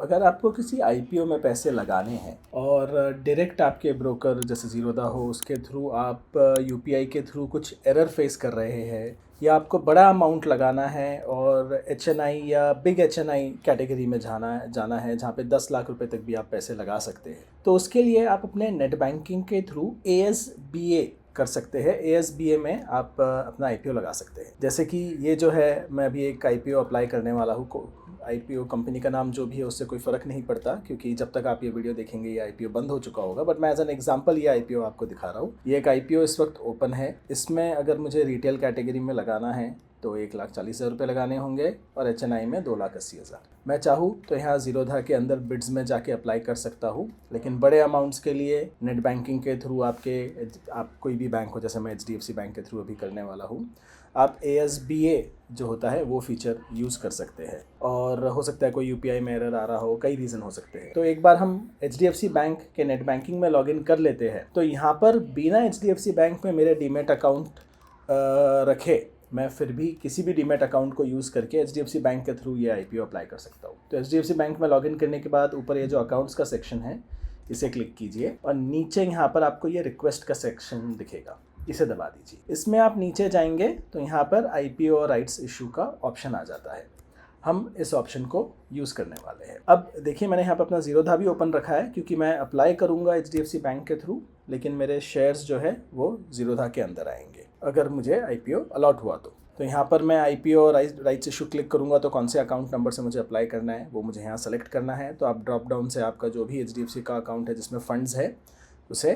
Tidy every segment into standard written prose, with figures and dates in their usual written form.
अगर आपको किसी आईपीओ में पैसे लगाने हैं और डायरेक्ट आपके ब्रोकर जैसे ज़ीरोधा हो उसके थ्रू आप यूपीआई के थ्रू कुछ एरर फेस कर रहे हैं, या आपको बड़ा अमाउंट लगाना है और एचएनआई या बिग एचएनआई कैटेगरी में जाना है जहाँ पे 10 लाख रुपए तक भी आप पैसे लगा सकते हैं, तो उसके लिए आप अपने नेट बैंकिंग के थ्रू एएसबीए कर सकते हैं। एएसबीए में आप अपना आईपीओ लगा सकते हैं। जैसे कि ये जो है, मैं अभी एक आईपीओ अप्लाई करने वाला हूँ। आईपीओ कंपनी का नाम जो भी है उससे कोई फ़र्क नहीं पड़ता, क्योंकि जब तक आप ये वीडियो देखेंगे ये आईपीओ बंद हो चुका होगा। बट मैं एज एन एग्जांपल ये आईपीओ आपको दिखा रहा हूँ। ये एक आईपीओ इस वक्त ओपन है। इसमें अगर मुझे रिटेल कैटेगरी में लगाना है तो 1,40,000 रुपये लगाने होंगे और एचएनआई में 2,80,000। मैं चाहूँ तो यहाँ ज़ीरोधा के अंदर बिड्स में जाके अप्लाई कर सकता हूँ, लेकिन बड़े अमाउंट्स के लिए नेट बैंकिंग के थ्रू आप कोई भी बैंक हो, जैसे मैं एचडीएफसी बैंक के थ्रू अभी करने वाला हूँ, आप एएसबीए जो होता है वो फीचर यूज़ कर सकते हैं। और हो सकता है कोई यूपीआई में एरर आ रहा हो, कई रीज़न हो सकते हैं। तो एक बार हम एचडीएफसी बैंक के नेट बैंकिंग में लॉगिन कर लेते हैं, तो यहाँ पर बिना एचडीएफसी बैंक में मेरे डीमेट अकाउंट रखे मैं फिर भी किसी भी डीमेट अकाउंट को यूज़ करके एचडीएफसी बैंक के थ्रू ये आईपीओ अप्लाई कर सकता हूँ। तो एचडीएफसी बैंक में लॉगिन करने के बाद ऊपर ये जो अकाउंट्स का सेक्शन है इसे क्लिक कीजिए और नीचे यहाँ पर आपको ये रिक्वेस्ट का सेक्शन दिखेगा, इसे दबा दीजिए। इसमें आप नीचे जाएंगे तो यहाँ पर आईपीओ और राइट्स इशू का ऑप्शन आ जाता है। हम इस ऑप्शन को यूज़ करने वाले हैं। अब देखिए, मैंने यहाँ पर अपना ज़ीरोधा भी ओपन रखा है क्योंकि मैं अप्लाई करूँगा एचडीएफसी बैंक के थ्रू, लेकिन मेरे शेयर्स जो है वो ज़ीरोधा के अंदर आएंगे अगर मुझे आईपीओ अलॉट हुआ तो यहाँ पर मैं आईपीओ और राइट्स इशू क्लिक करूँगा तो कौन से अकाउंट नंबर से मुझे अप्लाई करना है वो मुझे यहाँ सेलेक्ट करना है। तो आप ड्रॉप डाउन से आपका जो भी एचडीएफसी का अकाउंट है जिसमें फ़ंड्स है उसे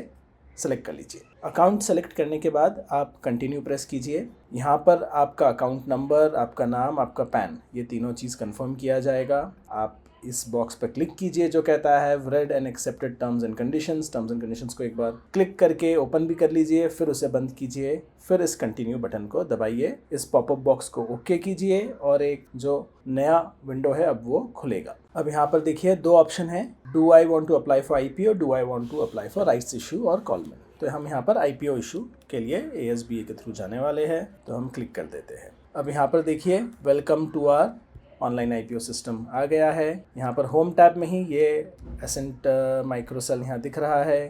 सेलेक्ट कर लीजिए। अकाउंट सेलेक्ट करने के बाद आप कंटिन्यू प्रेस कीजिए। यहाँ पर आपका अकाउंट नंबर, आपका नाम, आपका पैन, ये तीनों चीज़ कंफर्म किया जाएगा। आप इस बॉक्स पर क्लिक कीजिए जो कहता है red and accepted terms and conditions को एक बार क्लिक करके ओपन भी कर लीजिए, फिर उसे बंद कीजिए, फिर इस कंटिन्यू बटन को दबाइए। इस पॉपअप बॉक्स को ओके कीजिए और एक जो नया विंडो है अब वो खुलेगा। अब यहाँ पर देखिए दो ऑप्शन है, do I want to apply for IPO, do I want to apply for rights issue और कॉल मनी। तो हम यहाँ पर आईपीओ इशू के लिए एएसबीए के थ्रू जाने वाले हैं, तो हम क्लिक कर देते हैं। अब यहाँ पर देखिए welcome to our online IPO system आ गया है। यहाँ पर होम टैब में ही ये एसेंट माइक्रोसेल यहाँ दिख रहा है।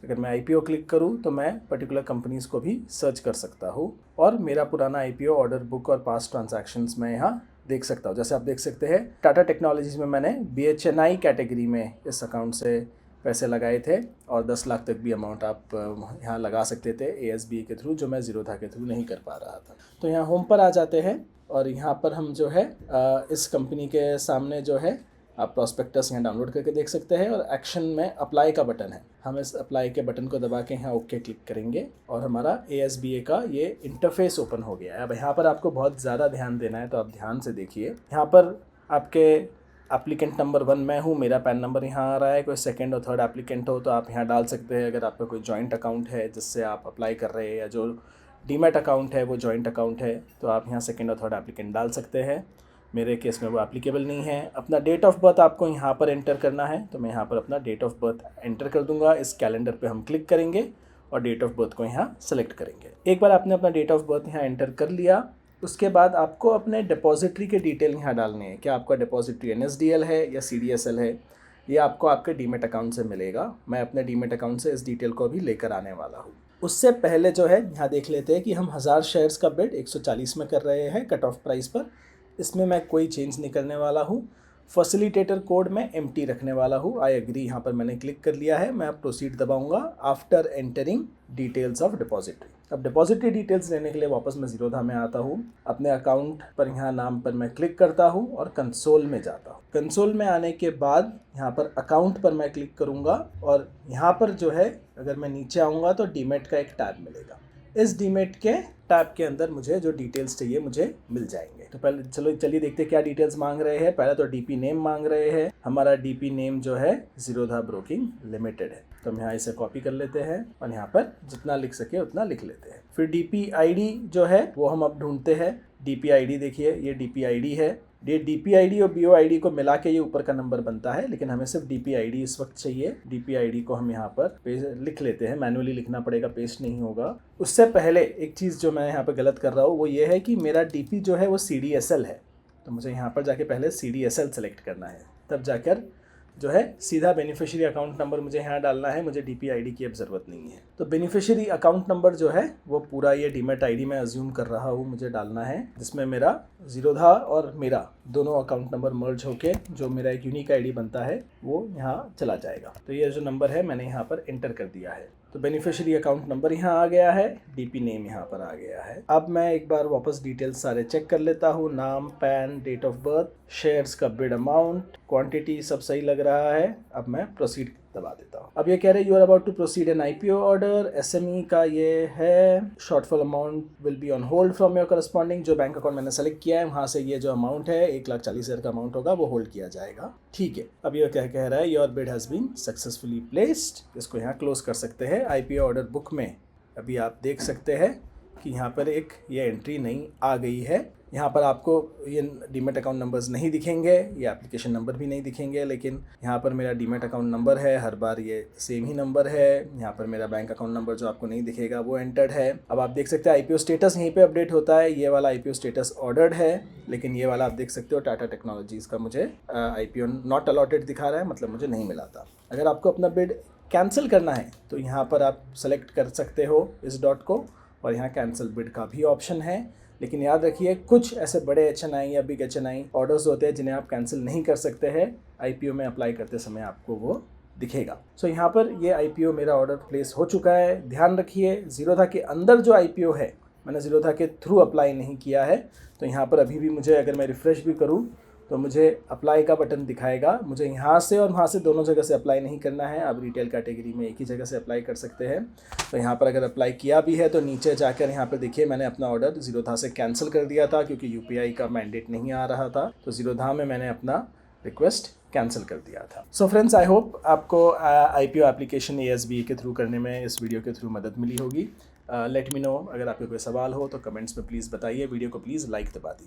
अगर मैं आईपीओ क्लिक करूँ तो मैं पर्टिकुलर कंपनीज़ को भी सर्च कर सकता हूँ और मेरा पुराना आईपीओ ऑर्डर बुक और पास्ट ट्रांजैक्शंस मैं यहाँ देख सकता हूँ। जैसे आप देख सकते हैं टाटा टेक्नोलॉजीज में मैंने बीएचएनआई कैटेगरी में इस अकाउंट से पैसे लगाए थे और 10 लाख तक भी अमाउंट आप यहाँ लगा सकते थे एएसबीए के थ्रू, जो मैं ज़ीरोधा के थ्रू नहीं कर पा रहा था। तो यहाँ होम पर आ जाते हैं और यहाँ पर हम जो है इस कंपनी के सामने जो है आप प्रॉस्पेक्टस यहाँ डाउनलोड करके देख सकते हैं और एक्शन में अप्लाई का बटन है। हम इस अप्लाई के बटन को दबा के यहाँ ओके क्लिक करेंगे और हमारा एएसबीए का ये इंटरफेस ओपन हो गया है। अब यहाँ पर आपको बहुत ज़्यादा ध्यान देना है, तो आप ध्यान से देखिए। यहाँ पर आपके एप्लीकेंट नंबर 1 मैं हूँ, मेरा पैन नंबर यहाँ आ रहा है। कोई सेकंड और थर्ड एप्लीकेंट हो तो आप यहाँ डाल सकते हैं। अगर आपका कोई जॉइंट अकाउंट है जिससे आप अप्लाई कर रहे हैं या जो डीमैट अकाउंट है वो जॉइंट अकाउंट है तो आप यहाँ सेकंड और थर्ड एप्लीकेंट डाल सकते हैं। मेरे केस में वो एप्लीकेबल नहीं है। अपना डेट ऑफ बर्थ आपको यहाँ पर एंटर करना है, तो मैं यहाँ पर अपना डेट ऑफ बर्थ एंटर कर दूंगा। इस कैलेंडर पे हम क्लिक करेंगे और डेट ऑफ बर्थ को यहाँ सेलेक्ट करेंगे। एक बार आपने अपना डेट ऑफ बर्थ यहाँ एंटर कर लिया, उसके बाद आपको अपने डिपॉजिटरी के डिटेल यहाँ डालने हैं। क्या आपका डिपॉजिटरी एनएसडीएल है या सीडीएसएल है, ये आपको आपके डीमेट अकाउंट से मिलेगा। मैं अपने डीमेट अकाउंट से इस डिटेल को भी लेकर आने वाला हूँ। उससे पहले जो है यहाँ देख लेते हैं कि हम 1000 शेयर्स का बिड 140 में कर रहे हैं कट ऑफ प्राइस पर। इसमें मैं कोई चेंज नहीं करने वाला हूँ। फैसिलिटेटर कोड में एम्प्टी रखने वाला हूँ। आई एग्री यहाँ पर मैंने क्लिक कर लिया है। मैं अब प्रोसीड दबाऊंगा after entering details of depository. अब डिपॉजिटरी डिटेल्स लेने के लिए वापस मैं ज़ीरोधा में आता हूँ। अपने अकाउंट पर यहाँ नाम पर मैं क्लिक करता हूँ और कंसोल में जाता हूँ। कंसोल में आने के बाद यहाँ पर अकाउंट पर मैं क्लिक करूँगा और यहाँ पर जो है अगर मैं नीचे आऊँगा तो डीमेट का एक टैब मिलेगा। इस डीमेट के टैब के अंदर मुझे जो डिटेल्स चाहिए मुझे मिल जाएंगे। तो पहले चलिए देखते हैं क्या डिटेल्स मांग रहे हैं। पहले तो डीपी नेम मांग रहे हैं। हमारा डीपी नेम जो है ज़ीरोधा ब्रोकिंग लिमिटेड है, तो हम यहाँ इसे कॉपी कर लेते हैं और यहाँ पर जितना लिख सके उतना लिख लेते हैं। फिर डीपी आईडी जो है वो हम अब ढूंढते हैं। डीपी आईडी देखिए, ये डीपी आईडी है। ये डीपी आईडी और बीओ आईडी को मिला के ये ऊपर का नंबर बनता है, लेकिन हमें सिर्फ डीपी आईडी इस वक्त चाहिए। डीपी आईडी को हम यहाँ पर लिख लेते हैं। मैनुअली लिखना पड़ेगा, पेस्ट नहीं होगा। उससे पहले एक चीज़ जो मैं यहाँ पर गलत कर रहा हूँ वो ये है कि मेरा डीपी जो है वो सीडीएसएल है, तो मुझे यहाँ पर जाके पहले सीडीएसएल सेलेक्ट करना है, तब जाकर जो है सीधा बेनिफिशियरी अकाउंट नंबर मुझे यहाँ डालना है, मुझे DP ID की अब ज़रूरत नहीं है। तो बेनिफिशियरी अकाउंट नंबर जो है वो पूरा ये डीमैट ID में अज्यूम कर रहा हूँ मुझे डालना है, जिसमें मेरा जीरोधा और मेरा दोनों अकाउंट नंबर मर्ज होके जो मेरा एक यूनिक ID बनता है वो यहाँ चला जाएगा। तो ये जो नंबर है मैंने यहाँ पर एंटर कर दिया है। तो बेनिफिशियरी अकाउंट नंबर यहाँ आ गया है, DP नेम यहाँ पर आ गया है। अब मैं एक बार वापस डिटेल्स सारे चेक कर लेता हूँ, नाम, PAN, date of birth, shares का बिड अमाउंट, क्वांटिटी सब सही लग रहा है। अब मैं प्रोसीड दबा देता हूँ। अब ये कह रहे हैं you are about to proceed an IPO order. SME का ये है, shortfall amount will be on hold from your corresponding. जो बैंक अकाउंट मैंने सेलेक्ट किया है वहाँ से ये जो अमाउंट है 1,40,000 का अमाउंट होगा वो होल्ड किया जाएगा। ठीक है, अब ये क्या कह रहा है, your bid has been successfully placed. इसको यहाँ क्लोज कर सकते हैं। IPO ऑर्डर बुक में अभी आप देख सकते हैं कि यहाँ पर एक ये एंट्री नई आ गई है। यहाँ पर आपको ये डीमैट अकाउंट नंबर्स नहीं दिखेंगे, ये एप्लीकेशन नंबर भी नहीं दिखेंगे, लेकिन यहाँ पर मेरा डीमैट अकाउंट नंबर है, हर बार ये सेम ही नंबर है। यहाँ पर मेरा बैंक अकाउंट नंबर जो आपको नहीं दिखेगा वो एंटर्ड है। अब आप देख सकते हैं IPO स्टेटस यहीं पे अपडेट होता है। ये वाला IPO स्टेटस ऑर्डर्ड है, लेकिन ये वाला आप देख सकते हो टाटा टेक्नोलॉजीज़ का मुझे IPO नॉट अलॉटेड दिखा रहा है, मतलब मुझे नहीं मिला था। अगर आपको अपना बिड कैंसिल करना है तो यहाँ पर आप सेलेक्ट कर सकते हो इस डॉट को, और यहाँ कैंसिल बिड का भी ऑप्शन है। लेकिन याद रखिए कुछ ऐसे बड़े HNI या बिग HNI ऑर्डर्स होते हैं जिन्हें आप कैंसिल नहीं कर सकते हैं। IPO में अप्लाई करते समय आपको वो दिखेगा। सो यहाँ पर ये IPO मेरा ऑर्डर प्लेस हो चुका है। ध्यान रखिए जीरोधा के अंदर जो IPO है मैंने जीरोधा के थ्रू अप्लाई नहीं किया है, तो यहाँ पर अभी भी मुझे, अगर मैं रिफ़्रेश भी करूँ तो मुझे अप्लाई का बटन दिखाएगा। मुझे यहाँ से और वहाँ से दोनों जगह से अप्लाई नहीं करना है। आप रिटेल कैटेगरी में एक ही जगह से अप्लाई कर सकते हैं। तो यहाँ पर अगर अप्लाई किया भी है तो नीचे जाकर यहाँ पर देखिए मैंने अपना ऑर्डर जीरोधा से कैंसिल कर दिया था क्योंकि UPI का मैंडेट नहीं आ रहा था। तो जीरोधा में मैंने अपना रिक्वेस्ट कैंसिल कर दिया था। सो फ्रेंड्स, आई होप आपको IPO एप्लीकेशन ASBA के थ्रू करने में इस वीडियो के थ्रू मदद मिली होगी। लेट मी नो, अगर आपके कोई सवाल हो तो कमेंट्स में प्लीज़ बताइए। वीडियो को प्लीज़ लाइक दबा दीजिए।